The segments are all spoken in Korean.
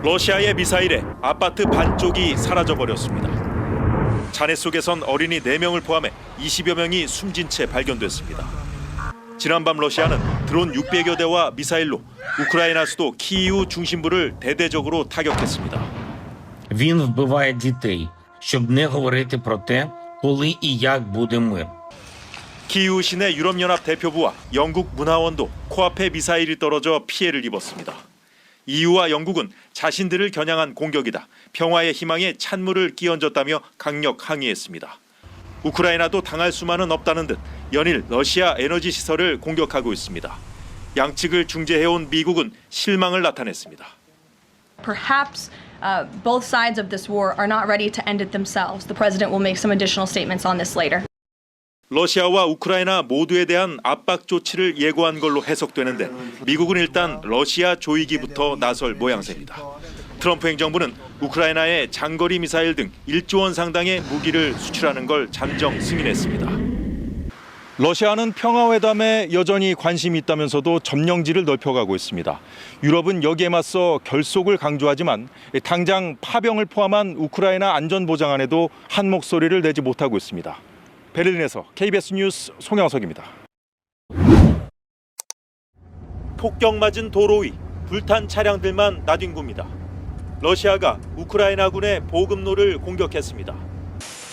러시아의 미사일에 아파트 반쪽이 사라져버렸습니다. 잔해 속에선 어린이 4명을 포함해 20여 명이 숨진 채 발견됐습니다. 지난밤 러시아는 드론 600여 대와 미사일로 우크라이나 수도 키이우 중심부를 대대적으로 타격했습니다. Він вбиває дітей, щоб не говорити про те, коли і як буде мир. 키이우 시내 유럽연합 대표부와 영국 문화원도 코앞에 미사일이 떨어져 피해를 입었습니다. EU와 영국은 자신들을 겨냥한 공격이다, 평화의 희망에 찬물을 끼얹었다며 강력 항의했습니다. 우크라이나도 당할 수만은 없다는 듯 연일 러시아 에너지 시설을 공격하고 있습니다. 양측을 중재해온 미국은 실망을 나타냈습니다. Perhaps both sides of this war are not ready to end it themselves. The president will make some additional statements on this later. 러시아와 우크라이나 모두에 대한 압박 조치를 예고한 걸로 해석되는데 미국은 일단 러시아 조이기부터 나설 모양새입니다. 트럼프 행정부는 우크라이나에 장거리 미사일 등 1조 원 상당의 무기를 수출하는 걸 잠정 승인했습니다. 러시아는 평화회담에 여전히 관심이 있다면서도 점령지를 넓혀가고 있습니다. 유럽은 여기에 맞서 결속을 강조하지만 당장 파병을 포함한 우크라이나 안전보장안에도 한 목소리를 내지 못하고 있습니다. 베를린에서 KBS 뉴스 송영석입니다. 폭격 맞은 도로 위 불탄 차량들만 나뒹굽니다. 러시아가 우크라이나군의 보급로를 공격했습니다.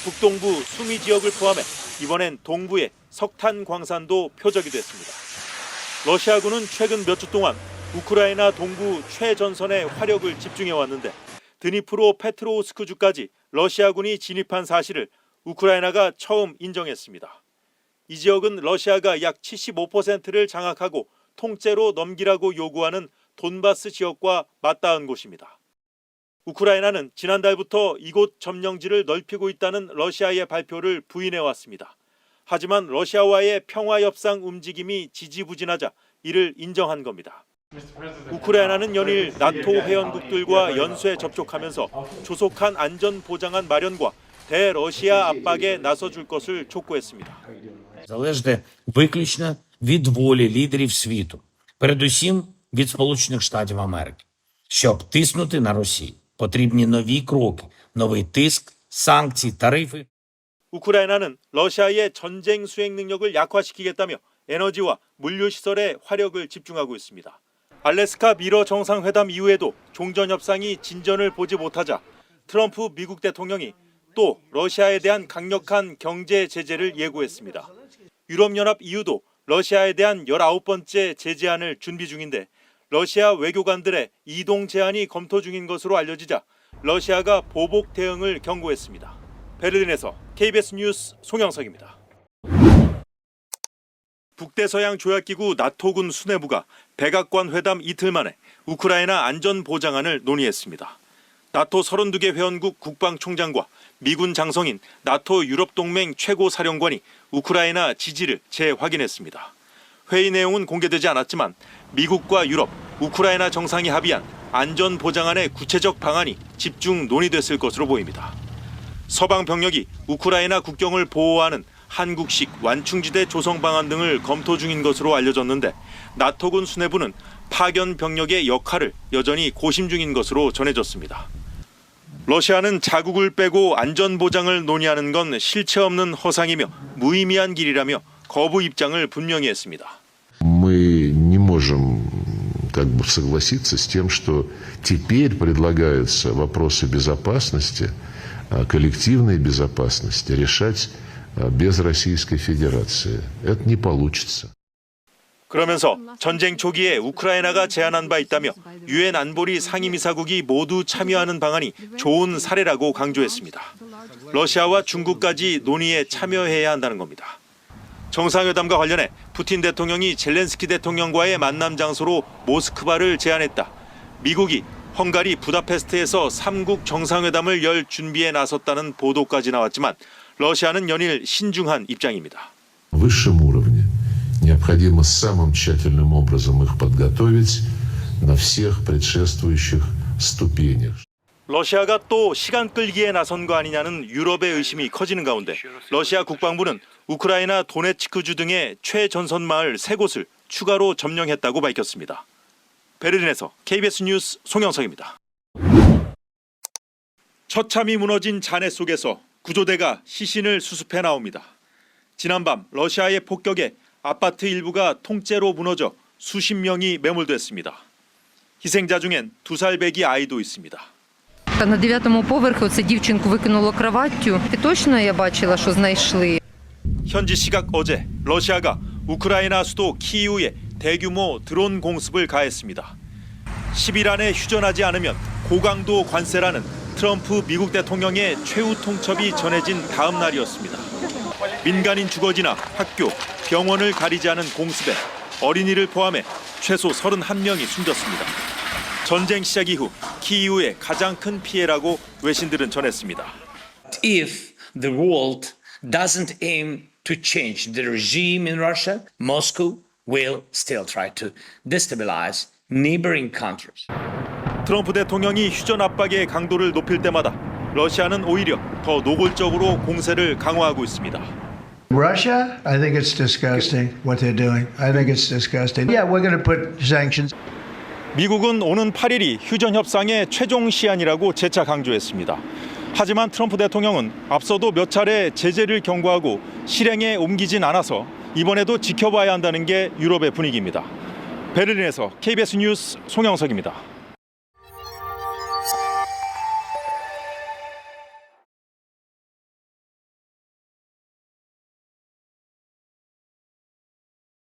북동부 수미 지역을 포함해 이번엔 동부의 석탄 광산도 표적이 됐습니다. 러시아군은 최근 몇 주 동안 우크라이나 동부 최전선에 화력을 집중해왔는데 드니프로 페트로우스크주까지 러시아군이 진입한 사실을 우크라이나가 처음 인정했습니다. 이 지역은 러시아가 약 75%를 장악하고 통째로 넘기라고 요구하는 돈바스 지역과 맞닿은 곳입니다. 우크라이나는 지난달부터 이곳 점령지를 넓히고 있다는 러시아의 발표를 부인해왔습니다. 하지만 러시아와의 평화협상 움직임이 지지부진하자 이를 인정한 겁니다. 우크라이나는 연일 나토 회원국들과 연쇄 접촉하면서 조속한 안전보장안 마련과 대러시아 압박에 나서줄 것을 촉구했습니다. Залежить виключно від волі лідерів світу, передусім від Сполучених Штатів Америки. Щоб тиснути на Росію, потрібні нові кроки, новий тиск, санкції, тарифи. 우크라이나는 러시아의 전쟁 수행 능력을 약화시키겠다며 에너지와 물류시설에 화력을 집중하고 있습니다. 알래스카 미러 정상회담 이후에도 종전 협상이 진전을 보지 못하자 트럼프 미국 대통령이 또 러시아에 대한 강력한 경제 제재를 예고했습니다. 유럽연합 EU도 러시아에 대한 19번째 제재안을 준비 중인데 러시아 외교관들의 이동 제한이 검토 중인 것으로 알려지자 러시아가 보복 대응을 경고했습니다. 베를린에서 KBS 뉴스 송영석입니다. 북대서양 조약기구 나토군 수뇌부가 백악관 회담 이틀 만에 우크라이나 안전보장안을 논의했습니다. 나토 32개 회원국 국방총장과 미군 장성인 나토 유럽동맹 최고사령관이 우크라이나 지지를 재확인했습니다. 회의 내용은 공개되지 않았지만 미국과 유럽, 우크라이나 정상이 합의한 안전보장안의 구체적 방안이 집중 논의됐을 것으로 보입니다. 서방 병력이 우크라이나 국경을 보호하는 한국식 완충지대 조성 방안 등을 검토 중인 것으로 알려졌는데 나토군 수뇌부는 파견 병력의 역할을 여전히 고심 중인 것으로 전해졌습니다. 러시아는 자국을 빼고 안전보장을 논의하는 건 실체 없는 허상이며 무의미한 길이라며 거부 입장을 분명히 했습니다. Мы не можем согласиться с тем, что теперь предлагаются вопросы безопасности, коллективной безопасности решать без Российской Федерации. Это не получится. 그러면서 전쟁 초기에 우크라이나가 제안한 바 있다며 유엔 안보리 상임이사국이 모두 참여하는 방안이 좋은 사례라고 강조했습니다. 러시아와 중국까지 논의에 참여해야 한다는 겁니다. 정상회담과 관련해 푸틴 대통령이 젤렌스키 대통령과의 만남 장소로 모스크바를 제안했다. 미국이 헝가리 부다페스트에서 3국 정상회담을 열 준비에 나섰다는 보도까지 나왔지만 러시아는 연일 신중한 입장입니다. высшем уровне необходимо самым тщательным образом их подготовить на всех предшествующих ступенях. 러시아가 또 시간 끌기에 나선 거 아니냐는 유럽의 의심이 커지는 가운데 러시아 국방부는 우크라이나 도네츠크주 등의 최전선 마을 3곳을 추가로 점령했다고 밝혔습니다. 베를린에서 KBS 뉴스 송영석입니다. 처참히 무너진 잔해 속에서 구조대가 시신을 수습해 나옵니다. 지난밤 러시아의 폭격에 아파트 일부가 통째로 무너져 수십 명이 매몰됐습니다. 희생자 중엔 2살 배기 아이도 있습니다. На 9-му поверху оце дівчинку викинуло кроваттю. І точно я бачила, що знайшли. 현지 시각 어제 러시아가 우크라이나 수도 키이우에 대규모 드론 공습을 가했습니다. 10일 안에 휴전하지 않으면 고강도 관세라는 트럼프 미국 대통령의 최후 통첩이 전해진 다음 날이었습니다. 민간인 주거지나 학교, 병원을 가리지 않은 공습에 어린이를 포함해 최소 31명이 숨졌습니다. 전쟁 시작 이후 키이우의 가장 큰 피해라고 외신들은 전했습니다. If the world doesn't aim to change the regime in Russia, Moscow will still try to destabilize neighboring countries. 트럼프 대통령이 휴전 압박의 강도를 높일 때마다 러시아는 오히려 더 노골적으로 공세를 강화하고 있습니다. Russia, I think it's disgusting what they're doing. I think it's disgusting. Yeah, we're going to put sanctions. 미국은 오는 8일이 휴전 협상의 최종 시한이라고 재차 강조했습니다. 하지만 트럼프 대통령은 앞서도 몇 차례 제재를 경고하고 실행에 옮기진 않아서 이번에도 지켜봐야 한다는 게 유럽의 분위기입니다. 베를린에서 KBS 뉴스 송영석입니다.